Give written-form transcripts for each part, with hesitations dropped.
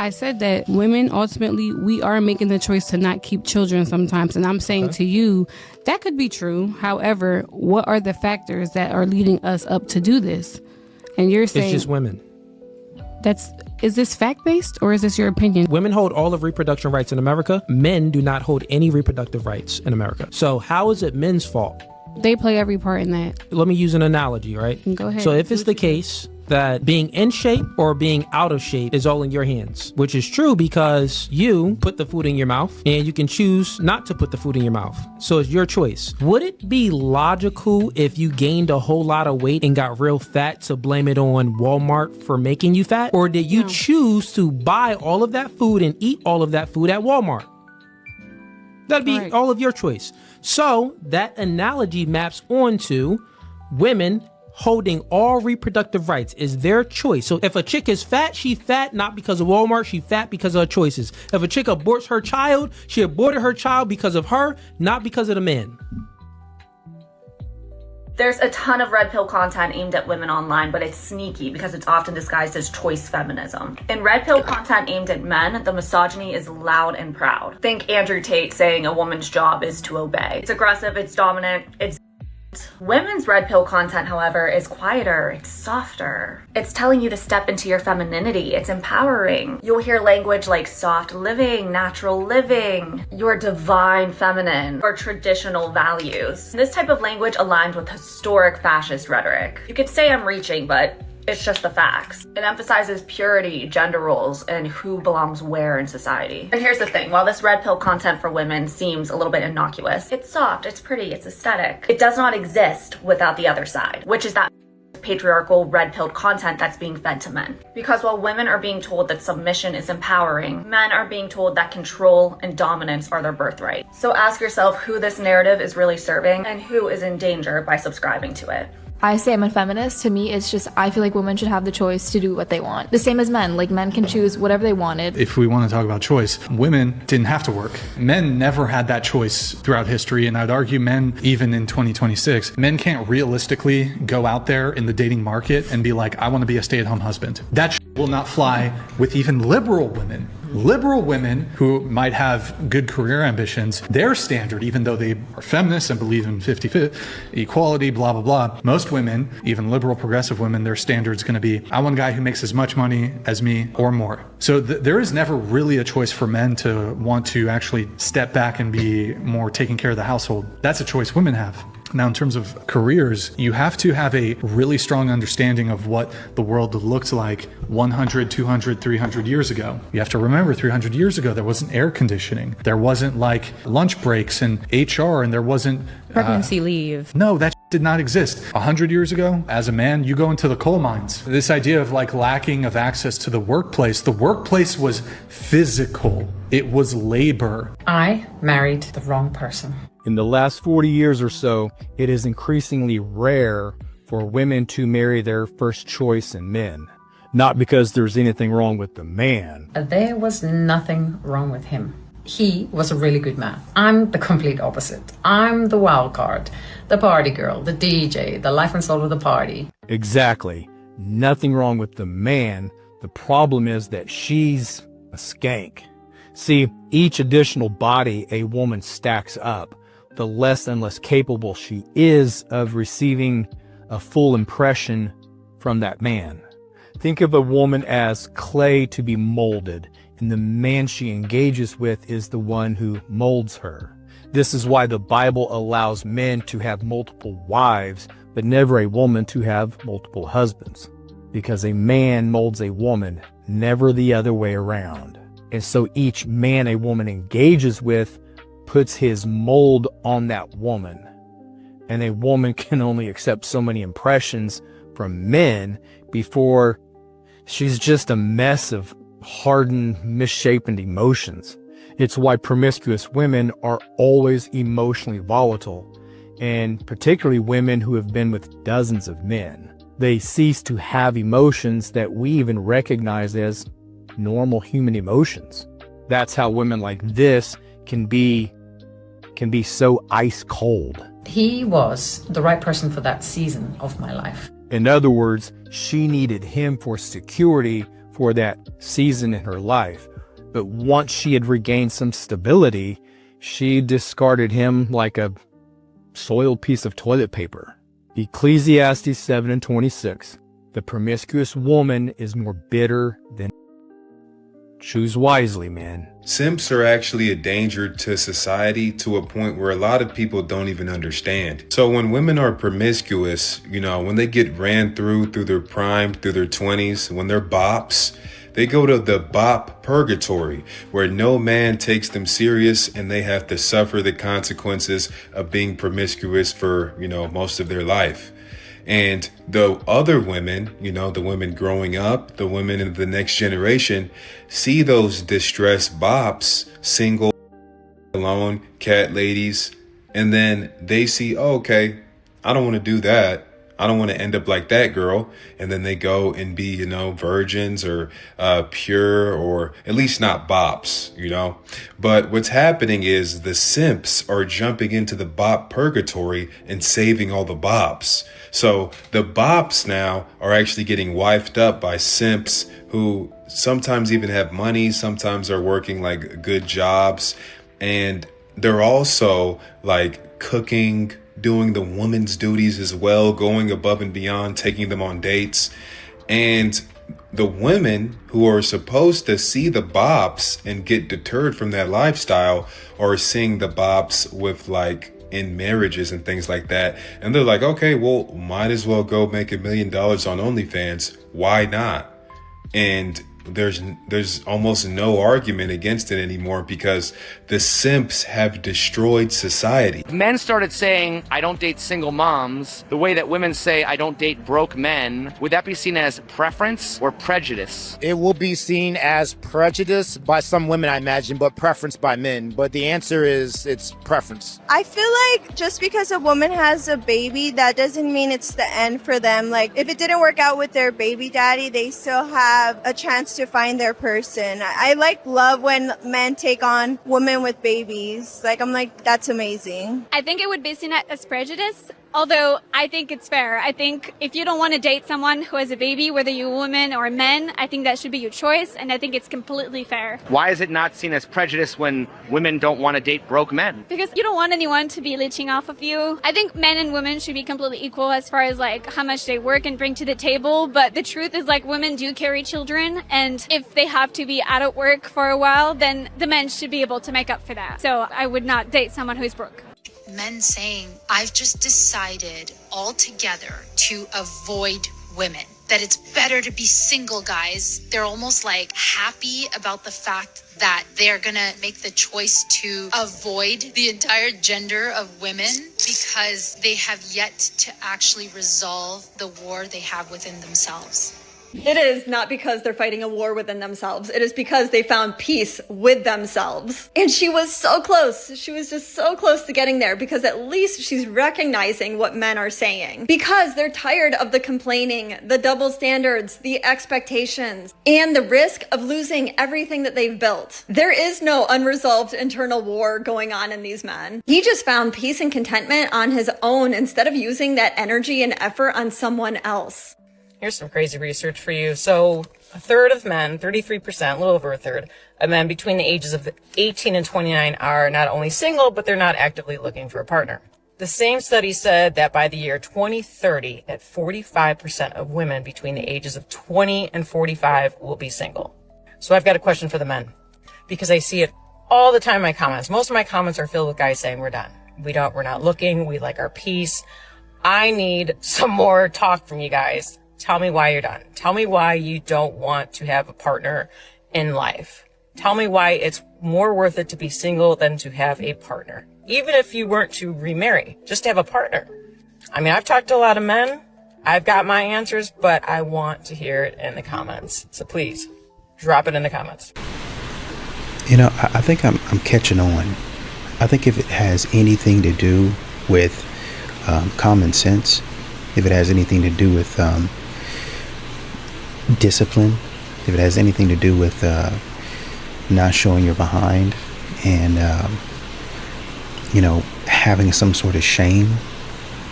I said that women, ultimately, we are making the choice to not keep children sometimes. And I'm saying to you, that could be true. However, what are the factors that are leading us up to do this? And you're saying... It's just women. Is this fact-based or is this your opinion? Women hold all of reproduction rights in America. Men do not hold any reproductive rights in America. So how is it men's fault? They play every part in that. Let me use an analogy, right? Go ahead. So if it's the case that being in shape or being out of shape is all in your hands, which is true because you put the food in your mouth and you can choose not to put the food in your mouth. So it's your choice. Would it be logical if you gained a whole lot of weight and got real fat to blame it on Walmart for making you fat? Or did you choose to buy all of that food and eat all of that food at Walmart? That'd be all of your choice. So that analogy maps onto women holding all reproductive rights is their choice. So if a chick is fat, she fat not because of Walmart, she fat because of her choices. If a chick aborts her child, she aborted her child because of her, not because of the men. There's a ton of red pill content aimed at women online, but it's sneaky because it's often disguised as choice feminism. In red pill content aimed at men, the misogyny is loud and proud. Think Andrew Tate saying a woman's job is to obey. It's aggressive, it's dominant, it's... Women's red pill content, however, is quieter, it's softer. It's telling you to step into your femininity, it's empowering. You'll hear language like soft living, natural living, your divine feminine, or traditional values. This type of language aligns with historic fascist rhetoric. You could say I'm reaching, but it's just the facts. It emphasizes purity, gender roles, and who belongs where in society. And here's the thing, while this red pill content for women seems a little bit innocuous, it's soft, it's pretty, it's aesthetic. It does not exist without the other side, which is that patriarchal red pill content that's being fed to men. Because while women are being told that submission is empowering, men are being told that control and dominance are their birthright. So ask yourself who this narrative is really serving and who is in danger by subscribing to it. I say I'm a feminist. To me, it's just, I feel like women should have the choice to do what they want. The same as men. Like, men can choose whatever they wanted. If we want to talk about choice, women didn't have to work. Men never had that choice throughout history, and I'd argue men, even in 2026, men can't realistically go out there in the dating market and be like, I want to be a stay-at-home husband. That will not fly with even liberal women. Liberal women who might have good career ambitions, their standard, even though they are feminists and believe in 50-50 equality, blah, blah, blah, most women, even liberal progressive women, their standard is going to be, I want a guy who makes as much money as me or more. So there is never really a choice for men to want to actually step back and be more taking care of the household. That's a choice women have. Now, in terms of careers, you have to have a really strong understanding of what the world looked like 100, 200, 300 years ago. You have to remember 300 years ago, there wasn't air conditioning. There wasn't like lunch breaks and HR, and there wasn't pregnancy leave. No, that did not exist. 100 years ago, as a man, you go into the coal mines. This idea of like lacking of access to the workplace was physical. It was labor. I married the wrong person. In the last 40 years or so, it is increasingly rare for women to marry their first choice in men. Not because there's anything wrong with the man. There was nothing wrong with him. He was a really good man. I'm the complete opposite. I'm the wild card, the party girl, the DJ, the life and soul of the party. Exactly. Nothing wrong with the man. The problem is that she's a skank. See, each additional body a woman stacks up, the less and less capable she is of receiving a full impression from that man. Think of a woman as clay to be molded, and the man she engages with is the one who molds her. This is why the Bible allows men to have multiple wives, but never a woman to have multiple husbands. Because a man molds a woman, never the other way around. And so each man a woman engages with puts his mold on that woman. And a woman can only accept so many impressions from men before she's just a mess of hardened, misshapen emotions. It's why promiscuous women are always emotionally volatile, and particularly women who have been with dozens of men. They cease to have emotions that we even recognize as normal human emotions. That's how women like this can be so ice cold. He was the right person for that season of my life. In other words, she needed him for security for that season in her life. But once she had regained some stability, she discarded him like a soiled piece of toilet paper. Ecclesiastes 7:26. The promiscuous woman is more bitter than. Choose wisely, man. Simps are actually a danger to society to a point where a lot of people don't even understand. So when women are promiscuous, when they get ran through their prime, through their 20s, when they're bops, they go to the bop purgatory, where no man takes them serious and they have to suffer the consequences of being promiscuous for, most of their life. And the other women, the women growing up, the women in the next generation, see those distressed bops, single, alone, cat ladies, and then they see, oh, okay, I don't want to do that. I don't want to end up like that girl. And then they go and be, virgins or pure, or at least not bops, But what's happening is the simps are jumping into the bop purgatory and saving all the bops. So the bops now are actually getting wifed up by simps who sometimes even have money, sometimes are working like good jobs. And they're also like cooking, doing the woman's duties as well, going above and beyond, taking them on dates. And the women who are supposed to see the bops and get deterred from that lifestyle are seeing the bops with like in marriages and things like that. And they're like, okay, well, might as well go make $1 million on OnlyFans. Why not? And there's almost no argument against it anymore because the simps have destroyed society. Men started saying, I don't date single moms, the way that women say, I don't date broke men. Would that be seen as preference or prejudice? It will be seen as prejudice by some women, I imagine, but preference by men. But the answer is it's preference. I feel like just because a woman has a baby, that doesn't mean it's the end for them. Like, if it didn't work out with their baby daddy, they still have a chance to find their person. I love when men take on women with babies. I'm like, that's amazing. I think it would be seen as prejudice, although I think it's fair. I think if you don't want to date someone who has a baby, whether you're a woman or a man, I think that should be your choice, and I think it's completely fair. Why is it not seen as prejudice when women don't want to date broke men? Because you don't want anyone to be leeching off of you. I think men and women should be completely equal as far as how much they work and bring to the table, but the truth is women do carry children, and if they have to be out of work for a while, then the men should be able to make up for that. So I would not date someone who's broke. Men saying, I've just decided altogether to avoid women, that it's better to be single, guys. They're almost happy about the fact that they're gonna make the choice to avoid the entire gender of women because they have yet to actually resolve the war they have within themselves. It is not because they're fighting a war within themselves. It is because they found peace with themselves. And she was so close. She was just so close to getting there because at least she's recognizing what men are saying. Because they're tired of the complaining, the double standards, the expectations, and the risk of losing everything that they've built. There is no unresolved internal war going on in these men. He just found peace and contentment on his own instead of using that energy and effort on someone else. Here's some crazy research for you. So a third of men, 33%, a little over a third, of men between the ages of 18 and 29 are not only single, but they're not actively looking for a partner. The same study said that by the year 2030, that 45% of women between the ages of 20 and 45 will be single. So I've got a question for the men, because I see it all the time in my comments. Most of my comments are filled with guys saying we're done. We're not looking. We like our peace. I need some more talk from you guys. Tell me why you're done. Tell me why you don't want to have a partner in life. Tell me why it's more worth it to be single than to have a partner. Even if you weren't to remarry, just to have a partner. I mean, I've talked to a lot of men. I've got my answers, but I want to hear it in the comments. So please, drop it in the comments. I think I'm catching on. I think if it has anything to do with common sense, if it has anything to do with discipline, if it has anything to do with not showing you're behind and having some sort of shame,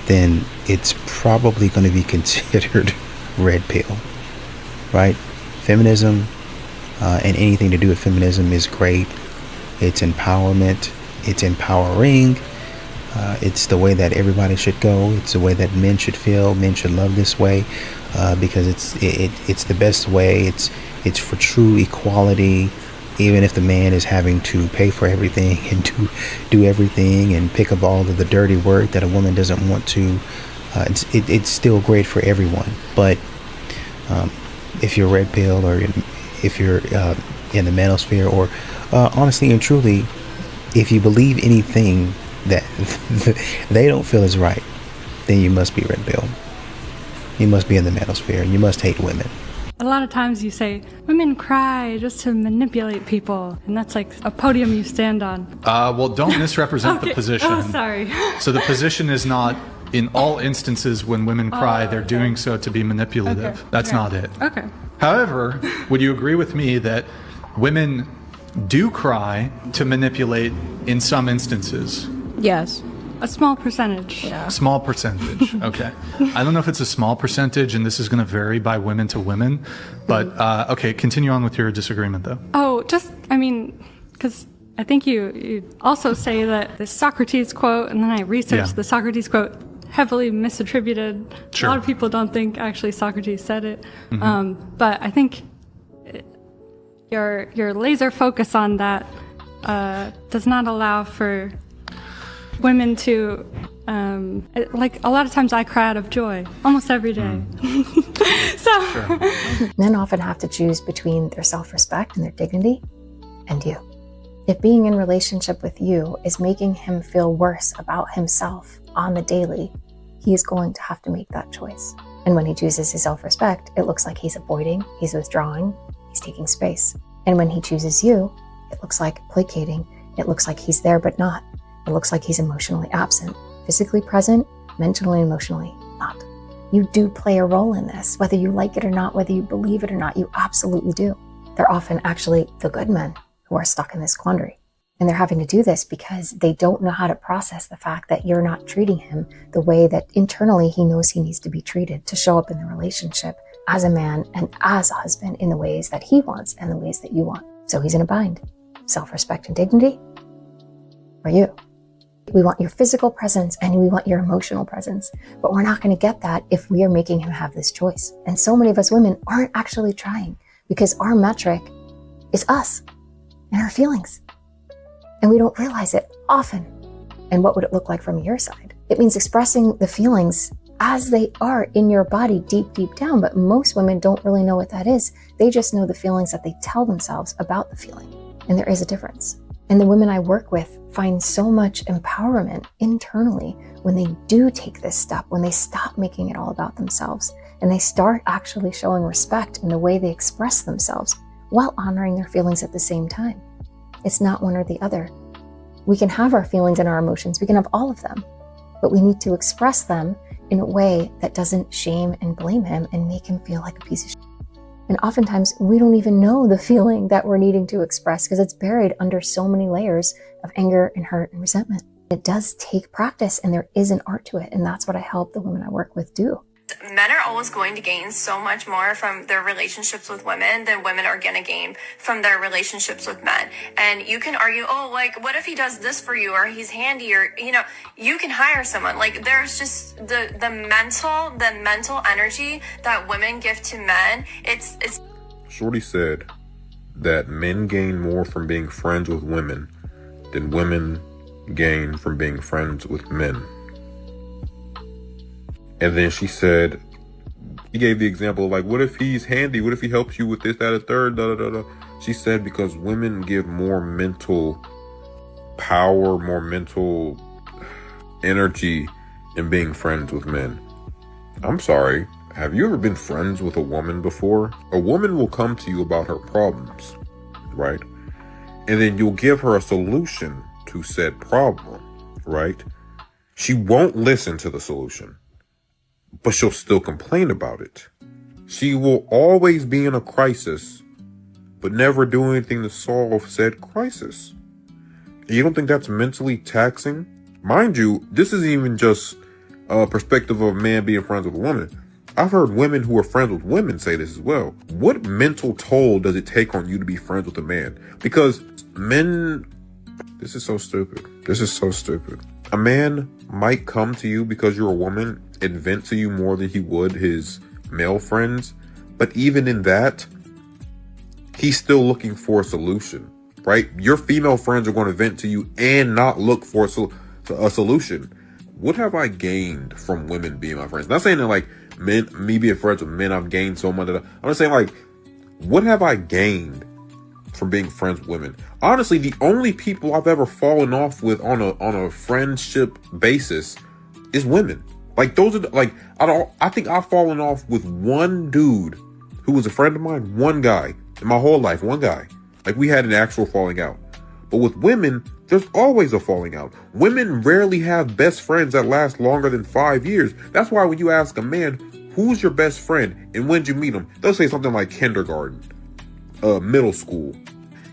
then it's probably going to be considered red pill, right? feminism and anything to do with feminism is great. It's empowerment. It's empowering. It's the way that everybody should go. It's the way that men should feel. Men should love this way because it's the best way. It's for true equality. Even if the man is having to pay for everything and do everything and pick up all of the dirty work that a woman doesn't want to, it's still great for everyone. But if you're red pill or if you're in the manosphere, or honestly and truly, if you believe anything that they don't feel is right, then you must be red pill. You must be in the manosphere, and you must hate women. A lot of times you say, women cry just to manipulate people, and that's like a podium you stand on. Well, don't misrepresent Okay. the position. Oh, sorry. So the position is not, in all instances when women cry, they're doing so to be manipulative. Okay. That's Okay. not it. Okay. However, would you agree with me that women do cry to manipulate in some instances? Yes. A small percentage. A small percentage. Okay. I don't know if it's a small percentage, and this is going to vary by women to women. But, okay, continue on with your disagreement, though. Oh, because I think you also say that the Socrates quote, and then I researched the Socrates quote, heavily misattributed. Sure. A lot of people don't think actually Socrates said it. Mm-hmm. But I think your laser focus on that does not allow for women to, like a lot of times I cry out of joy almost every day. Men often have to choose between their self-respect and their dignity and you. If being in relationship with you is making him feel worse about himself on the daily, he is going to have to make that choice. And when he chooses his self-respect, it looks like he's avoiding, he's withdrawing, he's taking space. And when he chooses you, it looks like placating, it looks like he's there but not. It looks like he's emotionally absent, physically present, mentally and emotionally not. You do play a role in this, whether you like it or not, whether you believe it or not, you absolutely do. They're often actually the good men who are stuck in this quandary. And they're having to do this because they don't know how to process the fact that you're not treating him the way that internally he knows he needs to be treated to show up in the relationship as a man and as a husband in the ways that he wants and the ways that you want. So he's in a bind. Self-respect and dignity, or you. We want your physical presence and we want your emotional presence, but we're not going to get that if we are making him have this choice. And so many of us women aren't actually trying because our metric is us and our feelings. And we don't realize it often. And what would it look like from your side? It means expressing the feelings as they are in your body deep, deep down. But most women don't really know what that is. They just know the feelings that they tell themselves about the feeling. And there is a difference. And the women I work with find so much empowerment internally when they do take this step, when they stop making it all about themselves and they start actually showing respect in the way they express themselves while honoring their feelings at the same time. It's not one or the other. We can have our feelings and our emotions. We can have all of them, but we need to express them in a way that doesn't shame and blame him and make him feel like a piece of shit. And oftentimes we don't even know the feeling that we're needing to express because it's buried under so many layers of anger and hurt and resentment. It does take practice and there is an art to it. And that's what I help the women I work with do. Men are always going to gain so much more from their relationships with women than women are going to gain from their relationships with men. And you can argue, oh, like, what if he does this for you or he's handy or, you know, you can hire someone. Like, there's just the mental energy that women give to men. It's. Shorty said that men gain more from being friends with women than women gain from being friends with men. And then she said, he gave the example of like, what if he's handy? What if he helps you with this, that, or third, da, da, da, da. She said, because women give more mental power, more mental energy in being friends with men. I'm sorry. Have you ever been friends with a woman before? A woman will come to you about her problems, right? And then you'll give her a solution to said problem, right? She won't listen to the solution, but she'll still complain about it. She will always be in a crisis, but never do anything to solve said crisis. You don't think that's mentally taxing? Mind you, this isn't even just a perspective of a man being friends with a woman. I've heard women who are friends with women say this as well. What mental toll does it take on you to be friends with a man? Because men, this is so stupid. This is so stupid. A man might come to you because you're a woman and vent to you more than he would his male friends. But even in that, he's still looking for a solution, right? Your female friends are going to vent to you and not look for a solution. What have I gained from women being my friends? Not saying that like me being friends with men, I've gained so much. I'm just saying like, what have I gained from being friends with women? Honestly, the only people I've ever fallen off with on a friendship basis is women. Like those are like, I think I've fallen off with one dude who was a friend of mine, one guy in my whole life, one guy. Like we had an actual falling out. But with women, there's always a falling out. Women rarely have best friends that last longer than 5 years. That's why when you ask a man, who's your best friend and when did you meet him? They'll say something like kindergarten, middle school.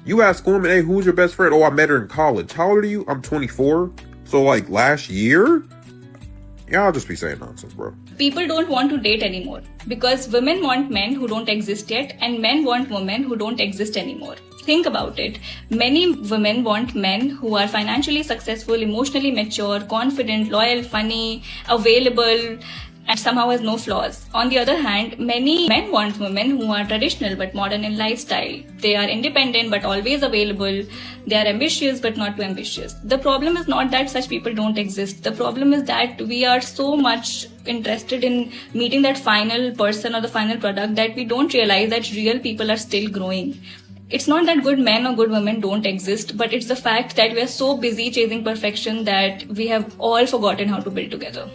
You ask a woman, hey, who's your best friend? Oh, I met her in college. How old are you? I'm 24. So like last year? Yeah, I'll just be saying nonsense, bro. People don't want to date anymore because women want men who don't exist yet and men want women who don't exist anymore. Think about it. Many women want men who are financially successful, emotionally mature, confident, loyal, funny, available, and somehow has no flaws. On the other hand, many men want women who are traditional but modern in lifestyle. They are independent but always available. They are ambitious but not too ambitious. The problem is not that such people don't exist. The problem is that we are so much interested in meeting that final person or the final product that we don't realize that real people are still growing. It's not that good men or good women don't exist, but it's the fact that we are so busy chasing perfection that we have all forgotten how to build together.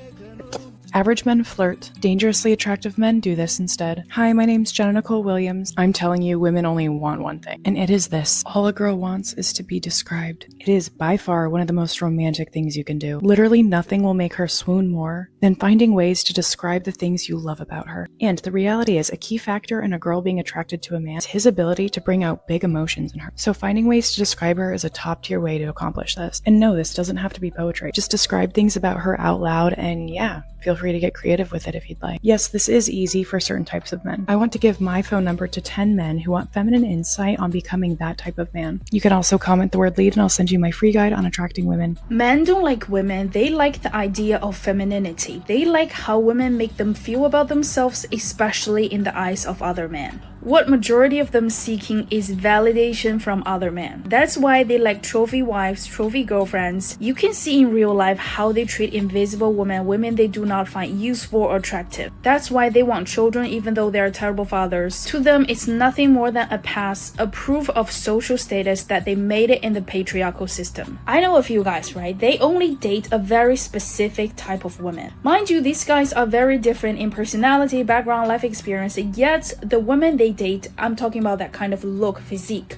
Average men flirt. Dangerously attractive men do this instead. Hi, my name's Jenna Nicole Williams. I'm telling you, women only want one thing, and it is this. All a girl wants is to be described. It is by far one of the most romantic things you can do. Literally nothing will make her swoon more than finding ways to describe the things you love about her. And the reality is, a key factor in a girl being attracted to a man is his ability to bring out big emotions in her. So finding ways to describe her is a top-tier way to accomplish this. And no, this doesn't have to be poetry. Just describe things about her out loud, and yeah, feel free to get creative with it if you'd like. Yes, this is easy for certain types of men. I want to give my phone number to 10 men who want feminine insight on becoming that type of man. You can also comment the word lead and I'll send you my free guide on attracting women. Men don't like women, they like the idea of femininity. They like how women make them feel about themselves, especially in the eyes of other men. What majority of them seeking is validation from other men. That's why they like trophy wives, trophy girlfriends. You can see in real life how they treat invisible women they do not find useful or attractive. That's why they want children even though they are terrible fathers. To them, it's nothing more than a pass, a proof of social status that they made it in the patriarchal system. I know a few guys, right? They only date a very specific type of woman. Mind you, these guys are very different in personality, background, life experience, yet the women they date, I'm talking about that kind of look, physique,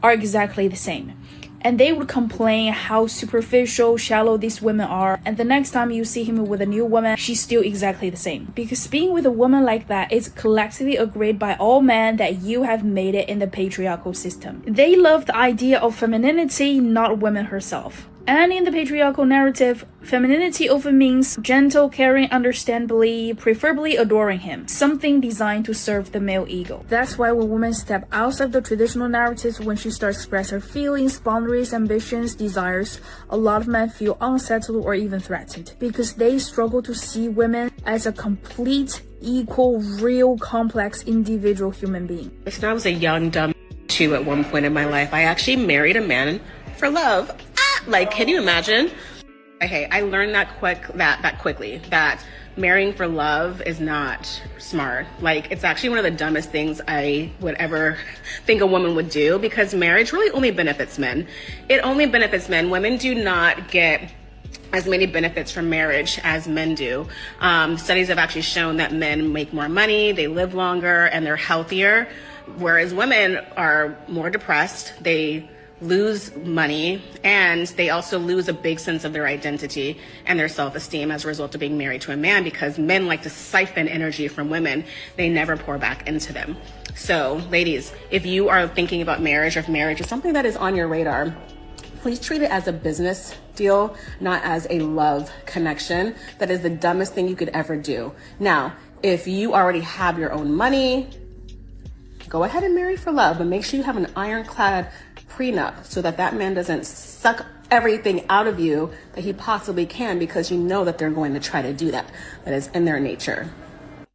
are exactly the same. And they would complain how superficial, shallow these women are, and the next time you see him with a new woman, she's still exactly the same. Because being with a woman like that is collectively agreed by all men that you have made it in the patriarchal system. They love the idea of femininity, not women herself. And in the patriarchal narrative, femininity often means gentle, caring, understandably, preferably adoring him, something designed to serve the male ego. That's why when women step outside the traditional narratives, when she starts to express her feelings, boundaries, ambitions, desires, a lot of men feel unsettled or even threatened, because they struggle to see women as a complete, equal, real, complex, individual human being. When I was a young, dumb too at one point in my life, I actually married a man for love. Like, can you imagine? Okay, I learned that quickly, that marrying for love is not smart. Like, it's actually one of the dumbest things I would ever think a woman would do, because marriage really only benefits men. It only benefits men. Women do not get as many benefits from marriage as men do. Studies have actually shown that men make more money, they live longer, and they're healthier, whereas women are more depressed, they lose money, and they also lose a big sense of their identity and their self-esteem as a result of being married to a man, because men like to siphon energy from women. They never pour back into them. So, ladies, if you are thinking about marriage, or if marriage is something that is on your radar, please treat it as a business deal, not as a love connection. That is the dumbest thing you could ever do. Now, If you already have your own money, go ahead and marry for love, but make sure you have an ironclad prenup so that that man doesn't suck everything out of you that he possibly can, because you know that they're going to try to do that. That is in their nature.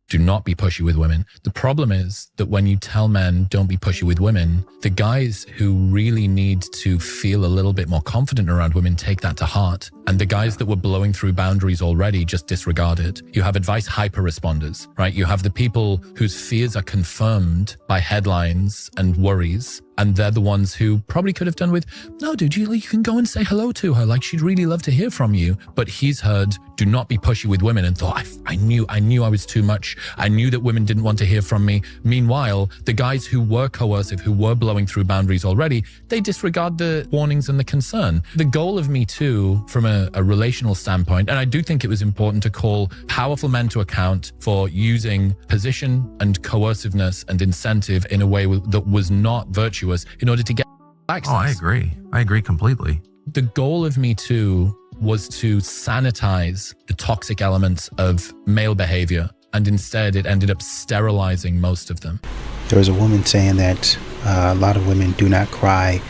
Do not be pushy with women. The problem is that when you tell men don't be pushy with women, the guys who really need to feel a little bit more confident around women take that to heart. And the guys that were blowing through boundaries already just disregard it. You have advice hyper responders, right? You have the people whose fears are confirmed by headlines and worries. And they're the ones who probably could have done with, no, dude, you can go and say hello to her. Like, she'd really love to hear from you. But he's heard, do not be pushy with women, and thought, I knew I was too much. I knew that women didn't want to hear from me. Meanwhile, the guys who were coercive, who were blowing through boundaries already, they disregard the warnings and the concern. The goal of Me Too, from a relational standpoint, and I do think it was important to call powerful men to account for using position and coerciveness and incentive in a way that was not virtuous in order to get access. Oh, I agree completely. The goal of Me Too was to sanitize the toxic elements of male behavior, and instead it ended up sterilizing most of them. There was a woman saying that a lot of women do not cry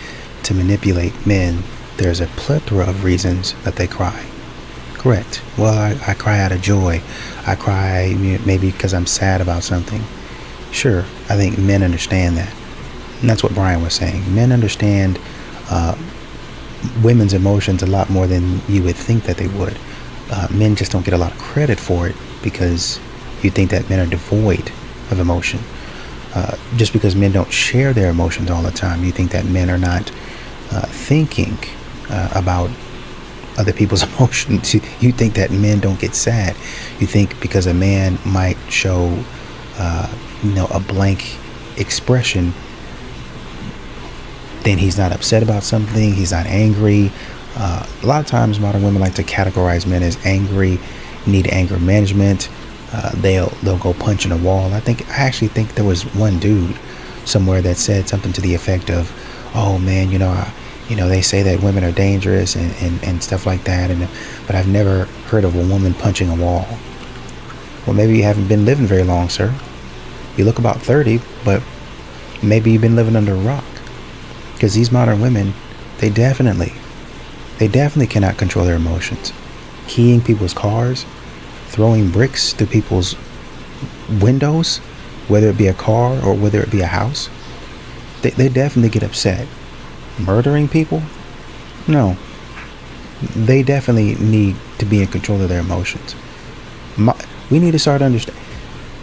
to manipulate men. There's a plethora of reasons that they cry. Correct. Well, I cry out of joy. I cry maybe because I'm sad about something. Sure, I think men understand that. And that's what Brian was saying. Men understand women's emotions a lot more than you would think that they would. Men just don't get a lot of credit for it because you think that men are devoid of emotion. Just because men don't share their emotions all the time, you think that men are not thinking about other people's emotions. You think that men don't get sad. You think because a man might show a blank expression, then he's not upset about something, he's not angry. A lot of times modern women like to categorize men as angry, need anger management. They'll go punch in a wall. I actually think there was one dude somewhere that said something to the effect of, oh man, they say that women are dangerous and stuff like that, but I've never heard of a woman punching a wall. Well, maybe you haven't been living very long, sir. You look about 30, but maybe you've been living under a rock. Because these modern women, they definitely cannot control their emotions. Keying people's cars, throwing bricks through people's windows, whether it be a car or whether it be a house, they definitely get upset. Murdering people? No. They definitely need to be in control of their emotions. We need to start understanding.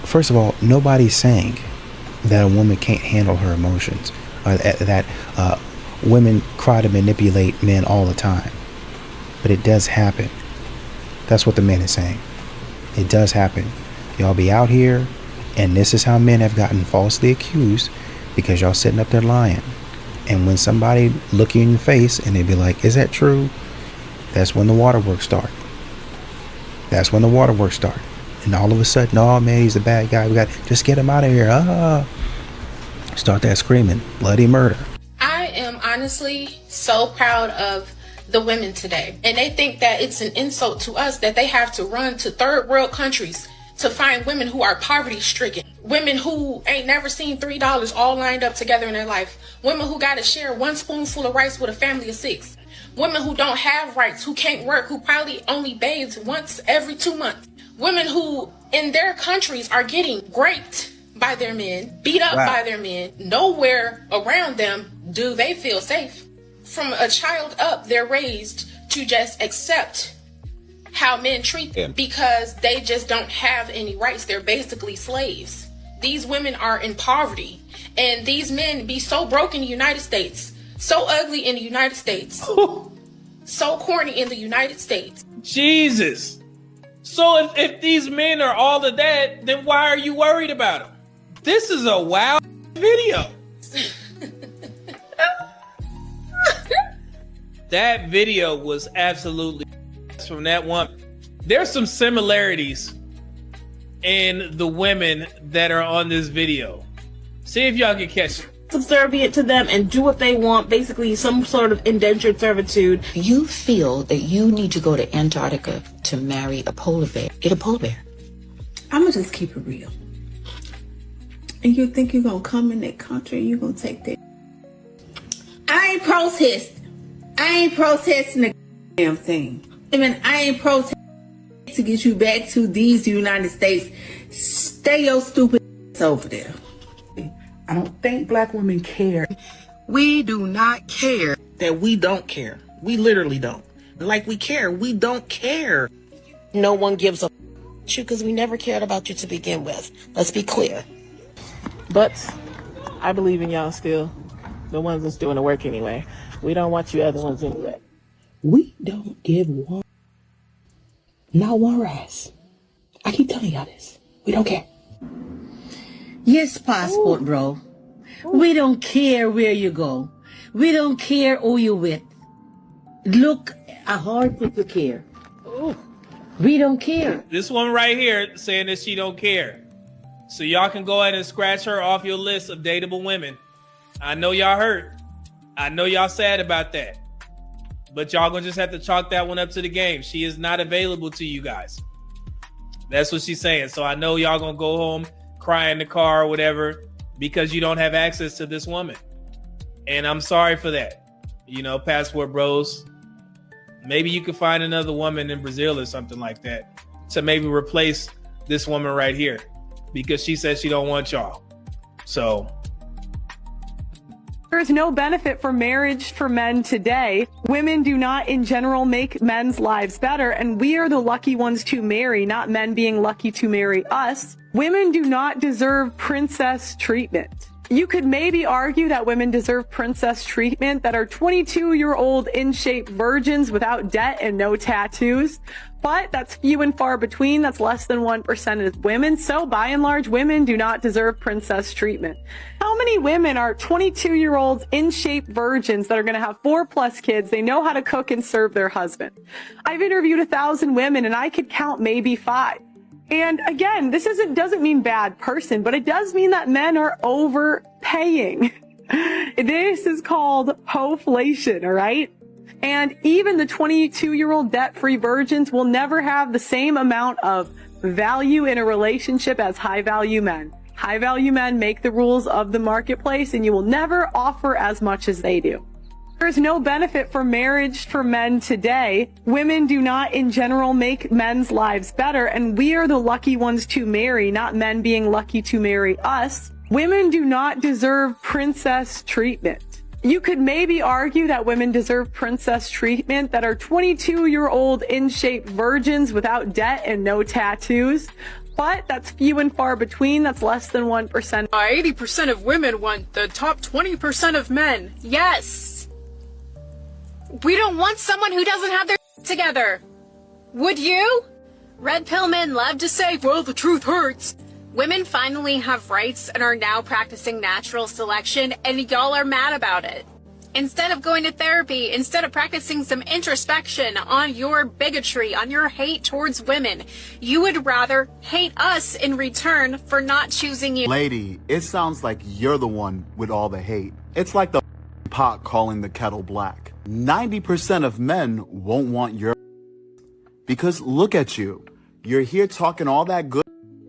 First of all, nobody's saying that a woman can't handle her emotions. That women cry to manipulate men all the time. But it does happen. That's what the man is saying. It does happen. Y'all be out here, and this is how men have gotten falsely accused, because y'all sitting up there lying. And when somebody look you in the face and they be like, is that true? That's when the waterworks start. That's when the waterworks start. And all of a sudden, oh man, he's a bad guy. We got just get him out of here. Start that screaming, bloody murder. I am honestly so proud of the women today. And they think that it's an insult to us that they have to run to third world countries to find women who are poverty stricken. Women who ain't never seen $3 all lined up together in their life. Women who got to share one spoonful of rice with a family of 6. Women who don't have rights, who can't work, who probably only bathes once every 2 months. Women who in their countries are getting raped by their men, beat up by their men. Nowhere around them do they feel safe. From a child up, they're raised to just accept how men treat them because they just don't have any rights. They're basically slaves. These women are in poverty, and these men be so broke in the United States, so ugly in the United States, so corny in the United States. Jesus. So if these men are all of that, then why are you worried about them? This is a wild video. That video was absolutely from that woman. There's some similarities in the women that are on this video. See if y'all can catch it. Subservient to them and do what they want, basically some sort of indentured servitude. You feel that you need to go to Antarctica to marry a polar bear. Get a polar bear. I'ma just keep it real. And you think you're gonna come in that country and you're gonna take that? I ain't protesting the damn thing. I mean, I ain't protesting to get you back to these United States. Stay your stupid ass over there. I don't think black women care. We do not care that we don't care. We literally don't. Like we care, we don't care. No one gives a you because we never cared about you to begin with. Let's be clear. But I believe in y'all still. The ones that's doing the work anyway. We don't want you other ones anyway. We don't give one. Not one rise. I keep telling y'all this. We don't care. Yes, passport, bro. We don't care where you go. We don't care who you with. Look, a hard thing to care. We don't care. This one right here saying that she don't care. So y'all can go ahead and scratch her off your list of dateable women. I know y'all hurt. I know y'all sad about that. But y'all gonna just have to chalk that one up to the game. She is not available to you guys. That's what she's saying. So I know y'all gonna go home, cry in the car or whatever, because you don't have access to this woman. And I'm sorry for that. You know, passport bros. Maybe you could find another woman in Brazil or something like that to maybe replace this woman right here, because she says she don't want y'all. So there is no benefit for marriage for men today. Women do not in general make men's lives better, and we are the lucky ones to marry, not men being lucky to marry us. Women do not deserve princess treatment. You could maybe argue that women deserve princess treatment that are 22-year-old in-shape virgins without debt and no tattoos. But that's few and far between. That's less than 1% of women. So by and large, women do not deserve princess treatment. How many women are 22-year-olds in-shape virgins that are going to have 4+ kids? They know how to cook and serve their husband. I've interviewed 1,000 women and I could count maybe 5. And again, this doesn't mean bad person, but it does mean that men are overpaying. This is called hoflation, all right? And even the 22-year-old debt-free virgins will never have the same amount of value in a relationship as high-value men. High-value men make the rules of the marketplace, and you will never offer as much as they do. There's no benefit for marriage for men today. Women do not in general make men's lives better, and we are the lucky ones to marry, not men being lucky to marry us. Women do not deserve princess treatment. You could maybe argue that women deserve princess treatment that are 22-year-old in-shape virgins without debt and no tattoos. But that's few and far between. That's less than 1%. 80% of women want the top 20% of men. Yes. We don't want someone who doesn't have their together. Would you? Red pill men love to say, well, the truth hurts. Women finally have rights and are now practicing natural selection, and y'all are mad about it. Instead of going to therapy, instead of practicing some introspection on your bigotry, on your hate towards women, you would rather hate us in return for not choosing you. Lady, it sounds like you're the one with all the hate. It's like the pot calling the kettle black. 90% of men won't want your because look at you. You're here talking all that good,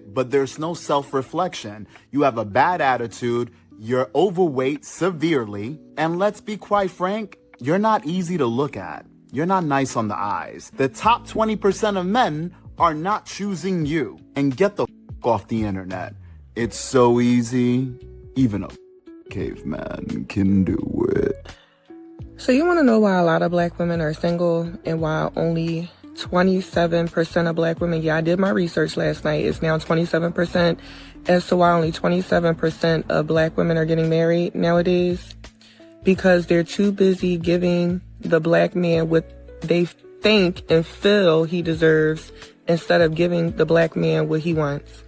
but there's no self-reflection. You have a bad attitude. You're overweight severely. And let's be quite frank, you're not easy to look at. You're not nice on the eyes. The top 20% of men are not choosing you. And get the off the internet. It's so easy. Even a caveman can do it. So you want to know why a lot of black women are single and why only 27% of black women, I did my research last night, it's now 27%, as to why only 27% of black women are getting married nowadays? Because they're too busy giving the black man what they think and feel he deserves instead of giving the black man what he wants.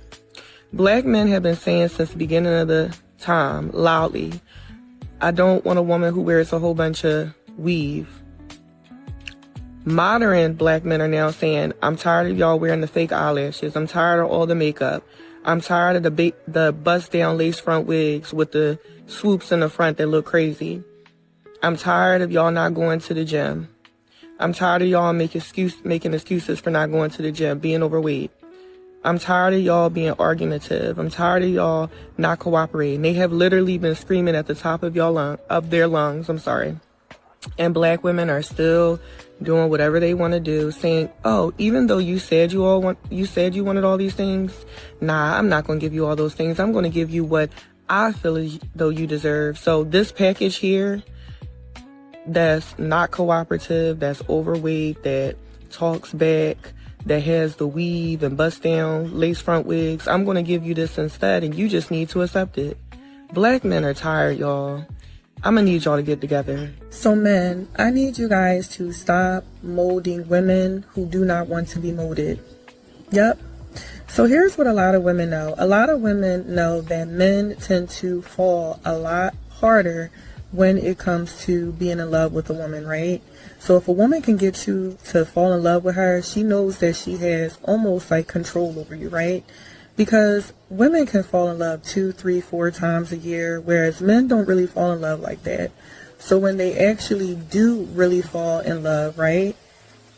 Black men have been saying since the beginning of the time, loudly, I don't want a woman who wears a whole bunch of weave. Modern black men are now saying, I'm tired of y'all wearing the fake eyelashes. I'm tired of all the makeup. I'm tired of the bust-down lace front wigs with the swoops in the front that look crazy. I'm tired of y'all not going to the gym. I'm tired of y'all making excuses for not going to the gym, being overweight. I'm tired of y'all being argumentative. I'm tired of y'all not cooperating. They have literally been screaming at the top of their lungs. And black women are still doing whatever they want to do, saying, "Oh, even though you said you wanted all these things, nah, I'm not going to give you all those things. I'm going to give you what I feel as though you deserve." So this package here, that's not cooperative, that's overweight, that talks back, that has the weave and bust down lace front wigs, I'm going to give you this instead, and you just need to accept it. Black men are tired, y'all. I'm going to need y'all to get together. So men, I need you guys to stop molding women who do not want to be molded. Yep. So here's what a lot of women know. A lot of women know that men tend to fall a lot harder when it comes to being in love with a woman, right? So if a woman can get you to fall in love with her, she knows that she has almost like control over you, right? Because women can fall in love 2, 3, 4 times a year, whereas men don't really fall in love like that. So when they actually do really fall in love, right,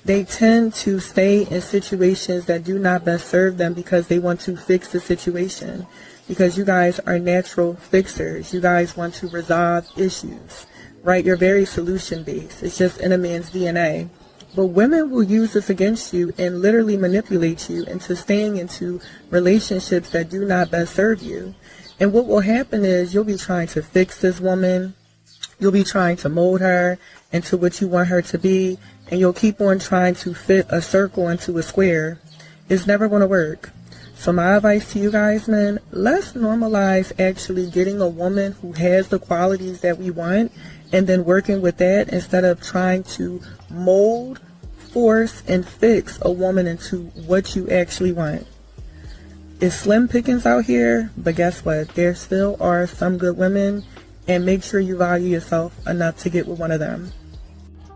they tend to stay in situations that do not best serve them because they want to fix the situation. Because you guys are natural fixers. You guys want to resolve issues, right? You're very solution-based. It's just in a man's DNA. But women will use this against you and literally manipulate you into staying into relationships that do not best serve you. And what will happen is you'll be trying to fix this woman. You'll be trying to mold her into what you want her to be. And you'll keep on trying to fit a circle into a square. It's never going to work. So my advice to you guys, men, let's normalize actually getting a woman who has the qualities that we want and then working with that instead of trying to mold, force, and fix a woman into what you actually want. It's slim pickings out here, but guess what? There still are some good women, and make sure you value yourself enough to get with one of them.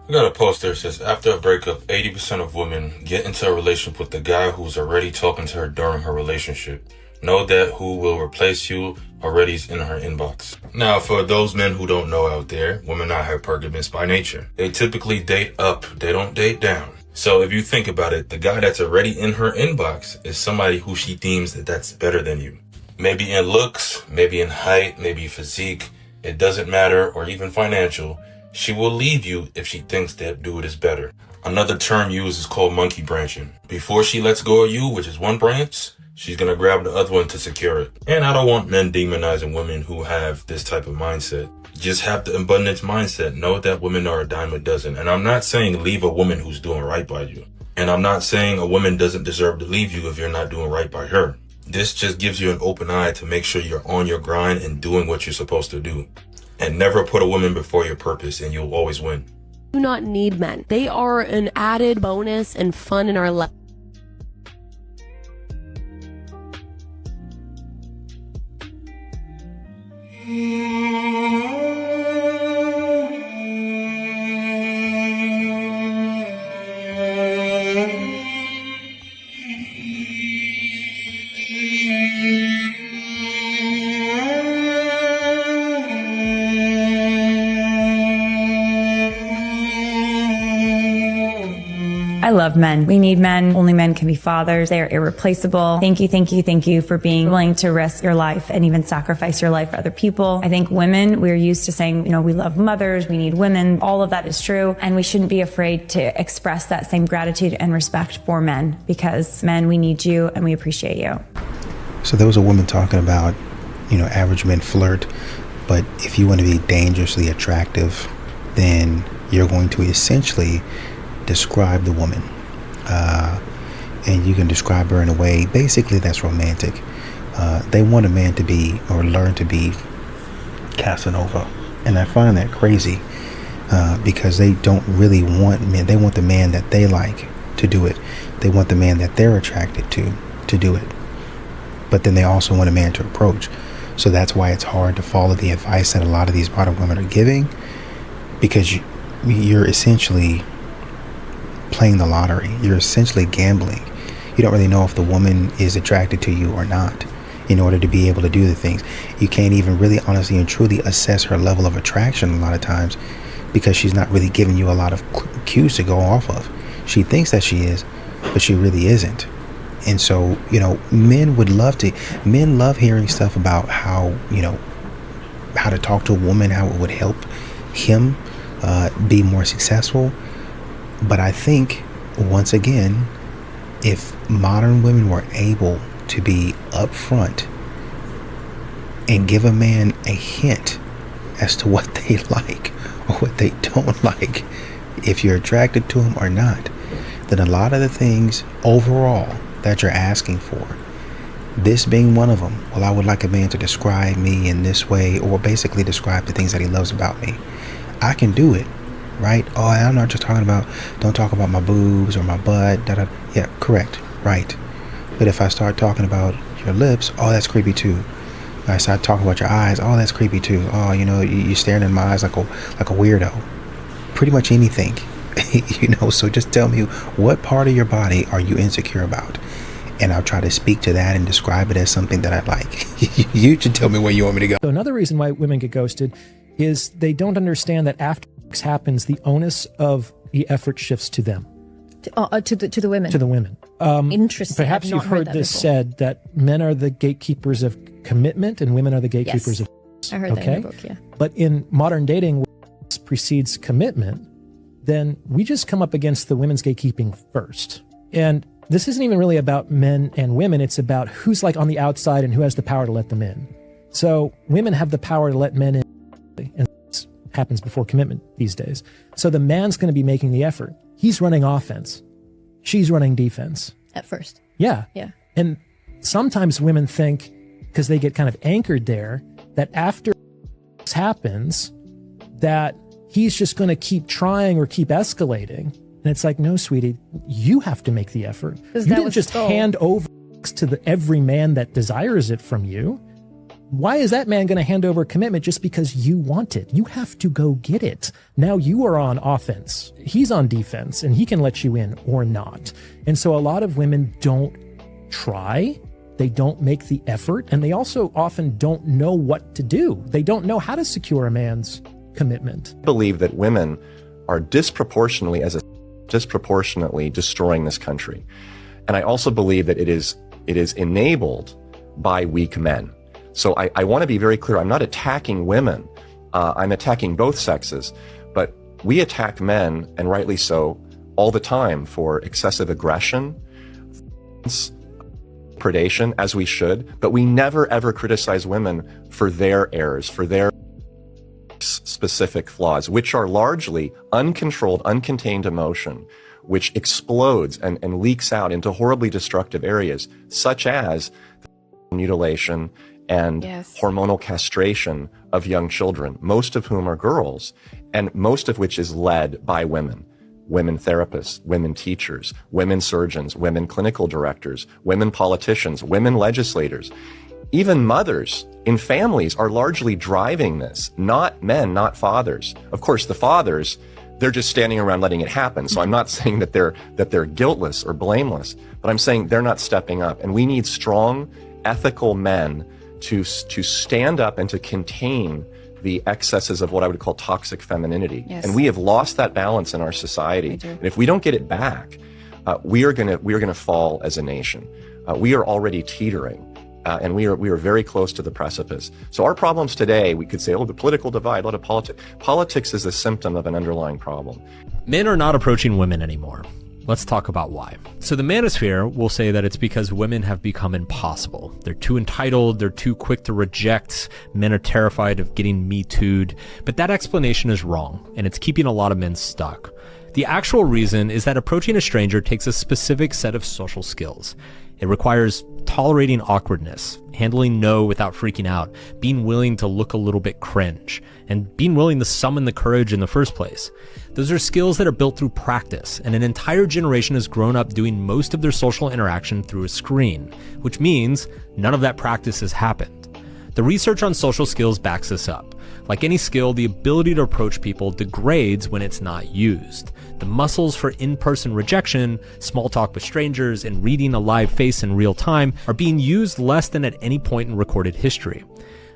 I got a post there that says, after a breakup, 80% of women get into a relationship with the guy who's already talking to her during her relationship. Know that who will replace you already is in her inbox. Now, for those men who don't know out there, women are hypergamous by nature. They typically date up, they don't date down. So if you think about it, the guy that's already in her inbox is somebody who she deems that's better than you. Maybe in looks, maybe in height, maybe physique, it doesn't matter, or even financial. She will leave you if she thinks that dude is better. Another term used is called monkey branching. Before she lets go of you, which is one branch, she's gonna grab the other one to secure it. And I don't want men demonizing women who have this type of mindset. Just have the abundance mindset. Know that women are a dime a dozen. And I'm not saying leave a woman who's doing right by you. And I'm not saying a woman doesn't deserve to leave you if you're not doing right by her. This just gives you an open eye to make sure you're on your grind and doing what you're supposed to do. And never put a woman before your purpose, and you'll always win. Do not need men. They are an added bonus and fun in our life. I love men. We need men. Only men can be fathers. They are irreplaceable. Thank you for being willing to risk your life and even sacrifice your life for other people. I think women, we're used to saying, we love mothers, we need women. All of that is true. And we shouldn't be afraid to express that same gratitude and respect for men, because men, we need you and we appreciate you. So there was a woman talking about, average men flirt, but if you want to be dangerously attractive, then you're going to essentially describe the woman, and you can describe her in a way basically that's romantic. They want a man to be, or learn to be, Casanova, and I find that crazy, because they don't really want men. They want the man that they like to do it. They want the man that they're attracted to do it, but then they also want a man to approach. So that's why it's hard to follow the advice that a lot of these modern women are giving, because you're essentially playing the lottery. You're essentially gambling. You don't really know if the woman is attracted to you or not in order to be able to do the things. You can't even really honestly and truly assess her level of attraction a lot of times, because she's not really giving you a lot of cues to go off of. She thinks that she is, but she really isn't. And so, men love hearing stuff about how to talk to a woman, how it would help him be more successful. But I think, once again, if modern women were able to be upfront and give a man a hint as to what they like or what they don't like, if you're attracted to him or not, then a lot of the things overall that you're asking for, this being one of them, well, I would like a man to describe me in this way, or basically describe the things that he loves about me. I can do it, right? Oh, I'm not just talking about, don't talk about my boobs or my butt, yeah, correct, right. But if I start talking about your lips, oh, that's creepy too. If I start talking about your eyes, oh, that's creepy too. Oh, you're staring in my eyes like a weirdo. Pretty much anything, so just tell me, what part of your body are you insecure about? And I'll try to speak to that and describe it as something that I like. You should tell me where you want me to go. So another reason why women get ghosted is they don't understand that after sex happens, the onus of the effort shifts to them. To the women. To the women. Interesting. Perhaps you've heard this said, that men are the gatekeepers of commitment and women are the gatekeepers of sex. I heard that in the book, yeah. But in modern dating, where sex precedes commitment, then we just come up against the women's gatekeeping first. And this isn't even really about men and women. It's about who's like on the outside and who has the power to let them in. So women have the power to let men in, and this happens before commitment these days. So the man's going to be making the effort. He's running offense. She's running defense. At first. Yeah. Yeah. And sometimes women think, because they get kind of anchored there, that after this happens, that he's just going to keep trying or keep escalating. And it's like, no, sweetie, you have to make the effort. You didn't just hand over to every man that desires it from you. Why is that man going to hand over commitment just because you want it? You have to go get it. Now you are on offense. He's on defense, and he can let you in or not. And so a lot of women don't try. They don't make the effort. And they also often don't know what to do. They don't know how to secure a man's commitment. I believe that women are disproportionately destroying this country. And I also believe that it is enabled by weak men. So I want to be very clear. I'm not attacking women. I'm attacking both sexes. But we attack men, and rightly so, all the time for excessive aggression, predation, as we should. But we never, ever criticize women for their errors, for their specific flaws, which are largely uncontrolled, uncontained emotion, which explodes and leaks out into horribly destructive areas, such as mutilation and hormonal castration of young children, most of whom are girls, and most of which is led by women. Women therapists, women teachers, women surgeons, women clinical directors, women politicians, women legislators. Even mothers in families are largely driving this, not men, not fathers. Of course, the fathers, they're just standing around letting it happen. So I'm not saying that they're guiltless or blameless, but I'm saying they're not stepping up. And we need strong, ethical men to stand up and to contain the excesses of what I would call toxic femininity. Yes. And we have lost that balance in our society. And if we don't get it back, we are gonna fall as a nation. We are already teetering. And we are very close to the precipice. So our problems today, we could say, the political divide, a lot of politics. Politics is a symptom of an underlying problem. Men are not approaching women anymore. Let's talk about why. So the manosphere will say that it's because women have become impossible. They're too entitled, they're too quick to reject, men are terrified of getting Me Too'd. But that explanation is wrong, and it's keeping a lot of men stuck. The actual reason is that approaching a stranger takes a specific set of social skills. It requires tolerating awkwardness, handling no without freaking out, being willing to look a little bit cringe, and being willing to summon the courage in the first place. Those are skills that are built through practice, and an entire generation has grown up doing most of their social interaction through a screen, which means none of that practice has happened. The research on social skills backs this up. Like any skill, the ability to approach people degrades when it's not used. The muscles for in-person rejection, small talk with strangers, and reading a live face in real time are being used less than at any point in recorded history.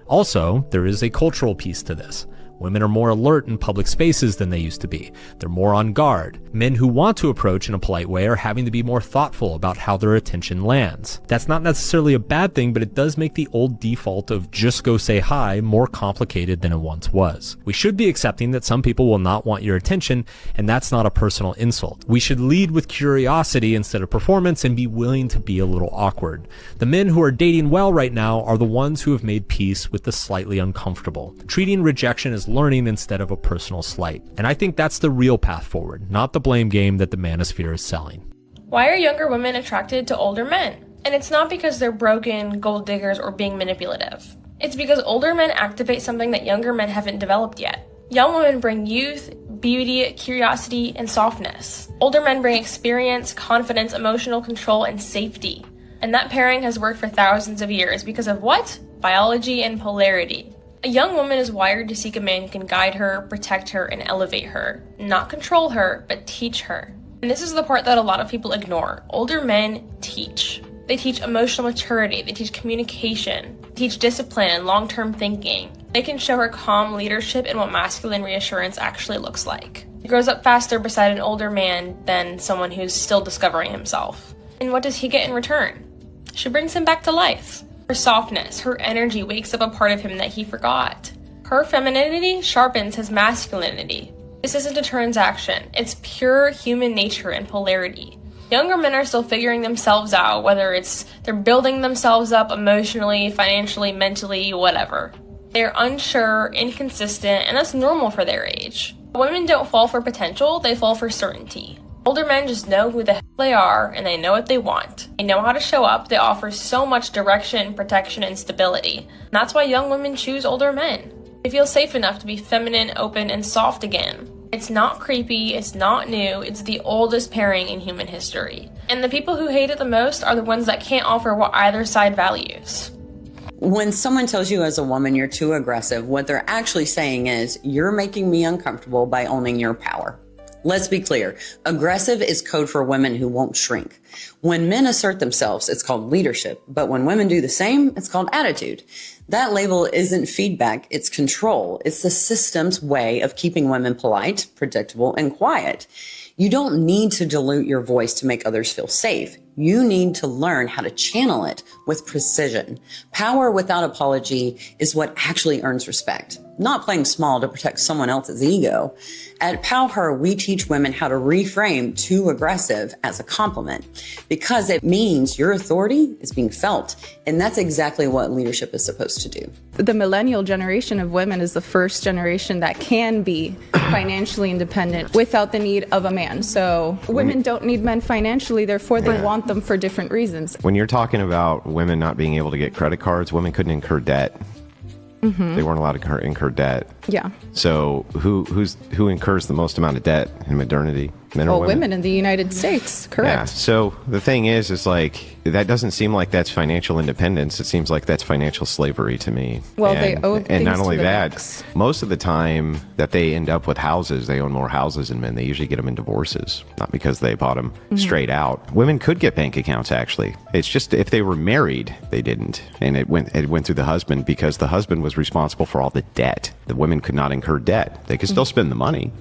Also, there is a cultural piece to this. Women are more alert in public spaces than they used to be. They're more on guard. Men who want to approach in a polite way are having to be more thoughtful about how their attention lands. That's not necessarily a bad thing, but it does make the old default of just go say hi more complicated than it once was. We should be accepting that some people will not want your attention, and that's not a personal insult. We should lead with curiosity instead of performance and be willing to be a little awkward. The men who are dating well right now are the ones who have made peace with the slightly uncomfortable, treating rejection as learning instead of a personal slight. And I think that's the real path forward, not the blame game that the manosphere is selling. Why are younger women attracted to older men? And it's not because they're broken, gold diggers, or being manipulative. It's because older men activate something that younger men haven't developed yet. Young women bring youth, beauty, curiosity, and softness. Older men bring experience, confidence, emotional control, and safety. And that pairing has worked for thousands of years because of what? Biology and polarity. A young woman is wired to seek a man who can guide her, protect her, and elevate her. Not control her, but teach her. And this is the part that a lot of people ignore. Older men teach. They teach emotional maturity, they teach communication, they teach discipline and long-term thinking. They can show her calm leadership and what masculine reassurance actually looks like. He grows up faster beside an older man than someone who's still discovering himself. And what does he get in return? She brings him back to life. Her softness, her energy wakes up a part of him that he forgot. Her femininity sharpens his masculinity. This isn't a transaction, it's pure human nature and polarity. Younger men are still figuring themselves out, whether it's they're building themselves up emotionally, financially, mentally, whatever. They're unsure, inconsistent, and that's normal for their age. Women don't fall for potential, they fall for certainty. Older men just know who the hell they are, and they know what they want. They know how to show up, they offer so much direction, protection, and stability. And that's why young women choose older men. They feel safe enough to be feminine, open, and soft again. It's not creepy, it's not new, it's the oldest pairing in human history. And the people who hate it the most are the ones that can't offer what either side values. When someone tells you as a woman you're too aggressive, what they're actually saying is, you're making me uncomfortable by owning your power. Let's be clear. Aggressive is code for women who won't shrink. When men assert themselves, it's called leadership. But when women do the same, it's called attitude. That label isn't feedback, it's control. It's the system's way of keeping women polite, predictable, and quiet. You don't need to dilute your voice to make others feel safe. You need to learn how to channel it with precision. Power without apology is what actually earns respect, not playing small to protect someone else's ego. At PowHer, we teach women how to reframe too aggressive as a compliment because it means your authority is being felt. And that's exactly what leadership is supposed to do. The millennial generation of women is the first generation that can be financially independent without the need of a man. So women don't need men financially, therefore they want them for different reasons. When you're talking about women not being able to get credit cards, women couldn't incur debt. Mm-hmm. They weren't allowed to incur debt. Yeah. So who incurs the most amount of debt in modernity? Men or women? Women in the United States, correct. Yeah. So the thing is like, that doesn't seem like that's financial independence. It seems like that's financial slavery to me. Well, they owe and things not only to the that, banks. most of the time that they end up with houses, they own more houses than men. They usually get them in divorces, not because they bought them straight out. Women could get bank accounts, actually. It's just if they were married, they didn't. And it went through the husband because the husband was responsible for all the debt. The women could not incur debt. They could still spend the money,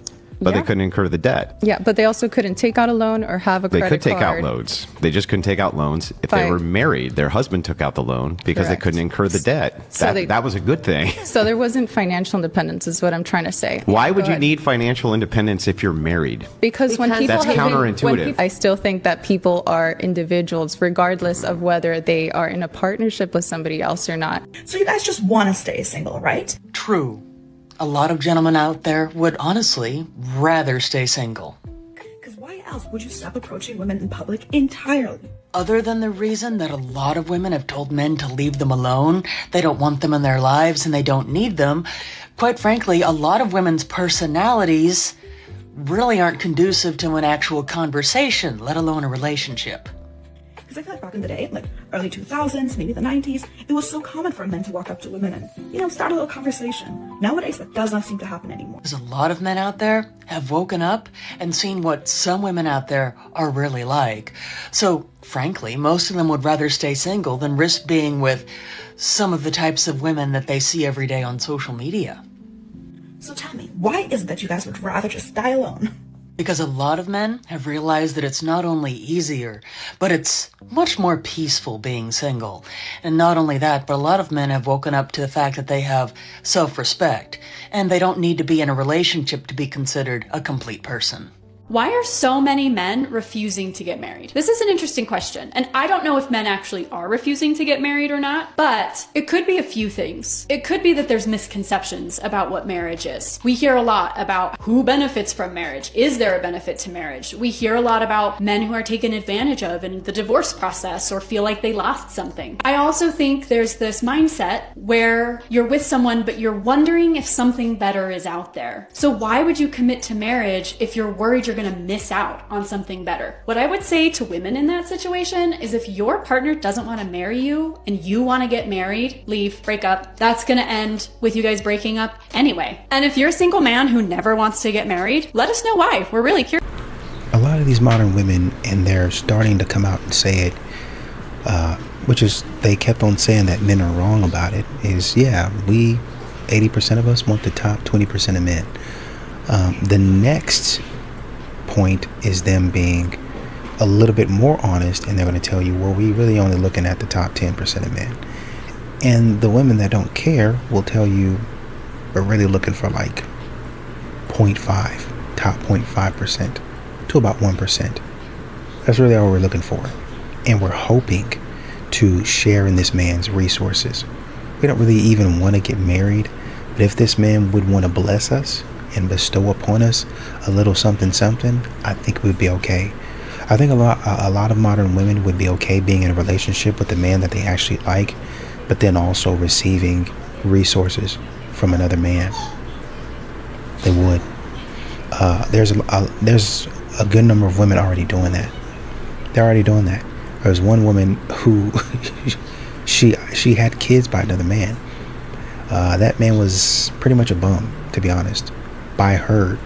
but they couldn't incur the debt. Yeah, but they also couldn't take out a loan or have a credit card. They could take out loans. They just couldn't take out loans. If they were married, their husband took out the loan because they couldn't incur the debt. So that was a good thing. So there wasn't financial independence is what I'm trying to say. Why would you need financial independence if you're married? Because when people that's counterintuitive. I still think that people are individuals regardless of whether they are in a partnership with somebody else or not. So you guys just want to stay single, right? True. A lot of gentlemen out there would honestly rather stay single. Because why else would you stop approaching women in public entirely? Other than the reason that a lot of women have told men to leave them alone, they don't want them in their lives and they don't need them. Quite frankly, a lot of women's personalities really aren't conducive to an actual conversation, let alone a relationship. Because I feel like back in the day, like early 2000s, maybe the 90s, it was so common for men to walk up to women and, start a little conversation. Nowadays, that does not seem to happen anymore. There's a lot of men out there have woken up and seen what some women out there are really like. So, frankly, most of them would rather stay single than risk being with some of the types of women that they see every day on social media. So tell me, why is it that you guys would rather just die alone? Because a lot of men have realized that it's not only easier, but it's much more peaceful being single. And not only that, but a lot of men have woken up to the fact that they have self-respect, and they don't need to be in a relationship to be considered a complete person. Why are so many men refusing to get married? This is an interesting question, and I don't know if men actually are refusing to get married or not, but it could be a few things. It could be that there's misconceptions about what marriage is. We hear a lot about who benefits from marriage. Is there a benefit to marriage? We hear a lot about men who are taken advantage of in the divorce process or feel like they lost something. I also think there's this mindset where you're with someone, but you're wondering if something better is out there. So why would you commit to marriage if you're worried you're going to miss out on something better? What I would say to women in that situation is if your partner doesn't want to marry you and you want to get married, leave, break up. That's going to end with you guys breaking up anyway. And if you're a single man who never wants to get married, let us know why. We're really curious. A lot of these modern women, and they're starting to come out and say it, which is they kept on saying that men are wrong about it, is 80% of us want the top 20% of men. The next point is them being a little bit more honest, and they're going to tell you, well, we really only looking at the top 10% of men. And the women that don't care will tell you we're really looking for like 0.5, top 0.5% to about 1%. That's really all we're looking for. And we're hoping to share in this man's resources. We don't really even want to get married, but if this man would want to bless us and bestow upon us a little something, I think we'd be okay. I think a lot of modern women would be okay being in a relationship with a man that they actually like, but then also receiving resources from another man. They would. There's a good number of women already doing that. They're already doing that. There's one woman who she had kids by another man. That man was pretty much a bum, to be honest. By her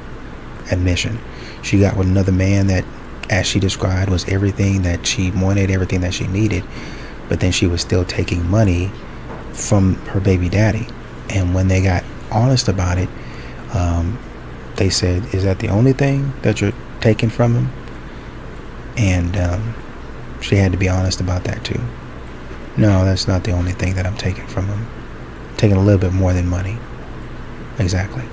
admission, she got with another man that, as she described, was everything that she wanted, everything that she needed, but then she was still taking money from her baby daddy. And when they got honest about it, they said, is that the only thing that you're taking from him? And she had to be honest about that too. No, that's not the only thing that I'm taking from him. I'm taking a little bit more than money. Exactly.